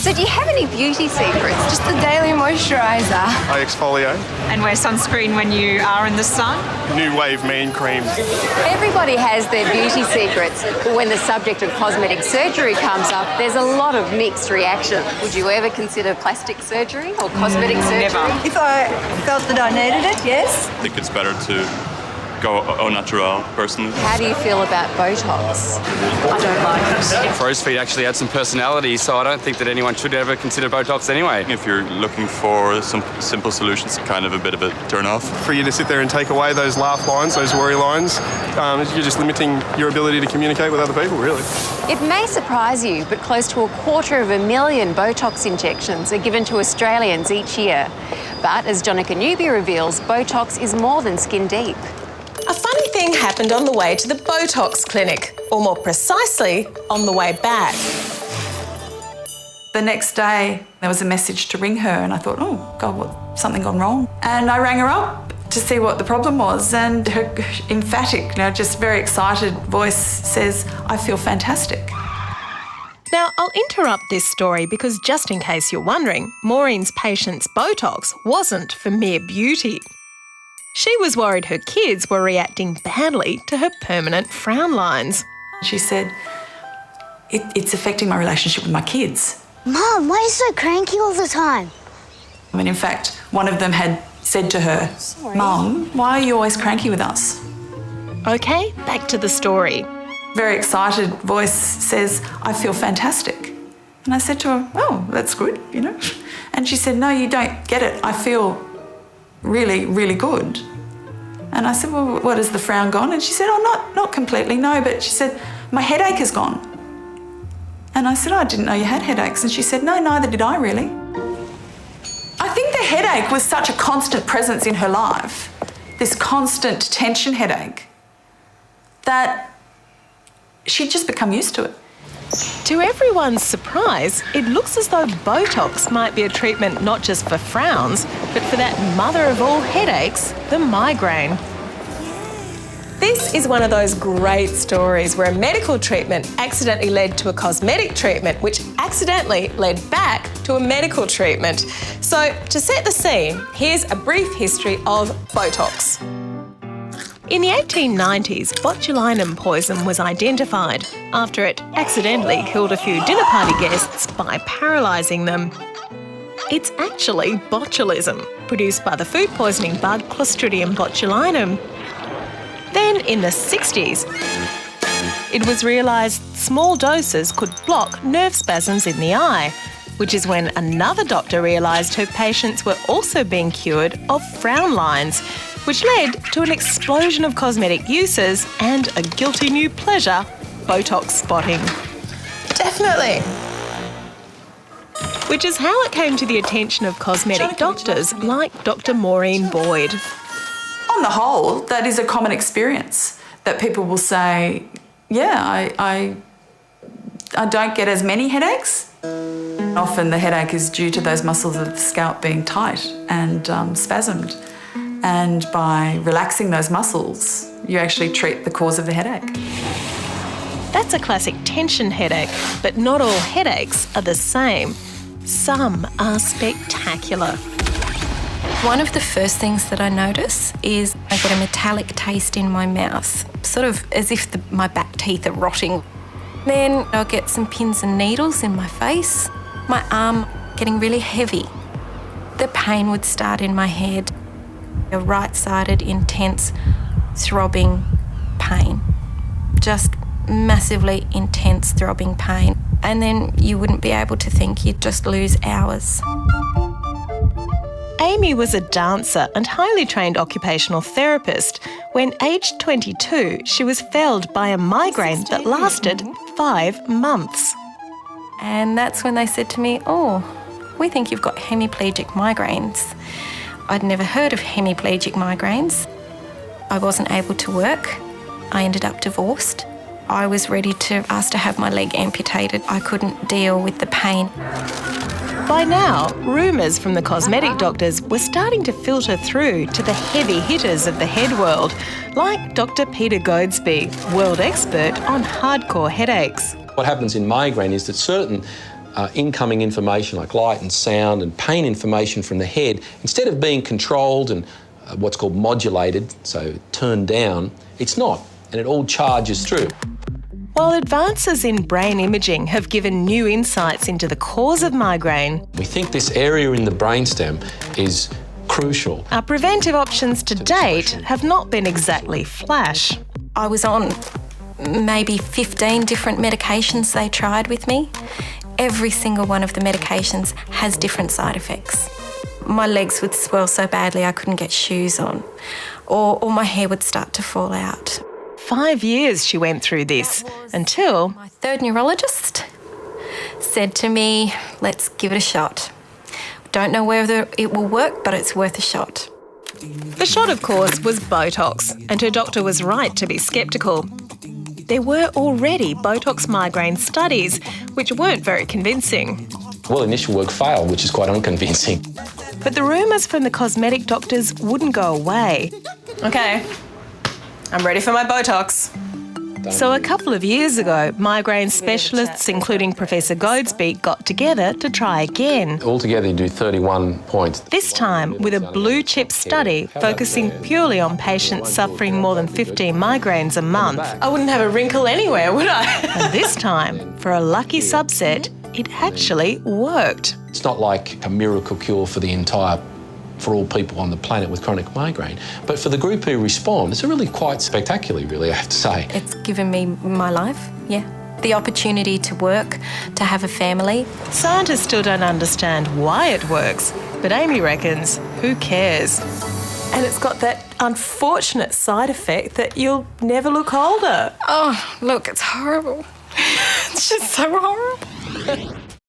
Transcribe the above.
So do you have any beauty secrets? Just the daily moisturiser. I exfoliate. And wear sunscreen when you are in the sun. New Wave Man Cream. Everybody has their beauty secrets, but when the subject of cosmetic surgery comes up, there's a lot of mixed reaction. Would you ever consider plastic surgery or cosmetic surgery? Never. If I felt that I needed it, yes. I think it's better to go au natural, personally. How do you feel about Botox? I don't like it. Crow's feet actually add some personality, so I don't think that anyone should ever consider Botox anyway. If you're looking for some simple solutions, kind of a bit of a turn-off. For you to sit there and take away those laugh lines, those worry lines, you're just limiting your ability to communicate with other people, really. It may surprise you, but close to 250,000 Botox injections are given to Australians each year. But as Jonica Newby reveals, Botox is more than skin deep. A funny thing happened on the way to the Botox clinic, or more precisely, on the way back. The next day, there was a message to ring her, and I thought, oh, God, what's something gone wrong? And I rang her up to see what the problem was, and her emphatic, just very excited voice says, I feel fantastic. Now, I'll interrupt this story because just in case you're wondering, Maureen's patient's Botox wasn't for mere beauty. She was worried her kids were reacting badly to her permanent frown lines. She said, it's affecting my relationship with my kids. Mum, why are you so cranky all the time? In fact, one of them had said to her, Mum, why are you always cranky with us? OK, back to the story. Very excited voice says, I feel fantastic. And I said to her, oh, that's good, And she said, no, you don't get it. I feel really, really good. And I said, well, what, has the frown gone? And she said, oh, not completely, no. But she said, my headache is gone. And I said, oh, I didn't know you had headaches. And she said, no, neither did I really. I think the headache was such a constant presence in her life, this constant tension headache, that she'd just become used to it. To everyone's surprise, it looks as though Botox might be a treatment not just for frowns, but for that mother of all headaches, the migraine. This is one of those great stories where a medical treatment accidentally led to a cosmetic treatment, which accidentally led back to a medical treatment. So, to set the scene, here's a brief history of Botox. In the 1890s, botulinum poison was identified after it accidentally killed a few dinner party guests by paralysing them. It's actually botulism, produced by the food poisoning bug Clostridium botulinum. Then in the 60s, it was realised small doses could block nerve spasms in the eye, which is when another doctor realised her patients were also being cured of frown lines, which led to an explosion of cosmetic uses and a guilty new pleasure, Botox spotting. Definitely. Which is how it came to the attention of cosmetic doctors like Dr. Maureen Boyd. On the whole, that is a common experience, that people will say, yeah, I don't get as many headaches. Often the headache is due to those muscles of the scalp being tight and spasmed. And by relaxing those muscles, you actually treat the cause of the headache. That's a classic tension headache, but not all headaches are the same. Some are spectacular. One of the first things that I notice is I get a metallic taste in my mouth, sort of as if my back teeth are rotting. Then I'll get some pins and needles in my face, my arm getting really heavy. The pain would start in my head. A right-sided, intense, throbbing pain. Just massively intense throbbing pain. And then you wouldn't be able to think, you'd just lose hours. Amy was a dancer and highly trained occupational therapist. When aged 22, she was felled by a migraine that lasted 5 months. And that's when they said to me, oh, we think you've got hemiplegic migraines. I'd never heard of hemiplegic migraines. I wasn't able to work. I ended up divorced. I was ready to ask to have my leg amputated. I couldn't deal with the pain. By now, rumours from the cosmetic doctors were starting to filter through to the heavy hitters of the head world, like Dr. Peter Goadsby, world expert on hardcore headaches. What happens in migraine is that certain incoming information like light and sound and pain information from the head, instead of being controlled and what's called modulated, so turned down, it's not, and it all charges through. While advances in brain imaging have given new insights into the cause of migraine, We think this area in the brainstem is crucial. our preventive options to date have not been exactly flash. I was on maybe 15 different medications they tried with me. Every single one of the medications has different side effects. My legs would swell so badly I couldn't get shoes on, or my hair would start to fall out. 5 years she went through this, until My third neurologist said to me, let's give it a shot. Don't know whether it will work, but it's worth a shot. the shot, of course, was Botox, and her doctor was right to be sceptical. There were already Botox migraine studies, which weren't very convincing. Well, initial work failed, which is quite unconvincing. But the rumours from the cosmetic doctors wouldn't go away. Okay, I'm ready for my Botox. So a couple of years ago, migraine specialists, including Professor Goadsby, got together to try again. Altogether, you do 31 points. This time with a blue-chip study focusing purely on patients suffering more than 15 migraines a month. I wouldn't have a wrinkle anywhere, would I? And this time, for a lucky subset, it actually worked. It's not like a miracle cure for all people on the planet with chronic migraine. But for the group who respond, it's really quite spectacular, really, I have to say. It's given me my life, yeah. The opportunity to work, to have a family. Scientists still don't understand why it works, but Amy reckons, who cares? And it's got that unfortunate side effect that you'll never look older. Oh, look, it's horrible. It's just so horrible.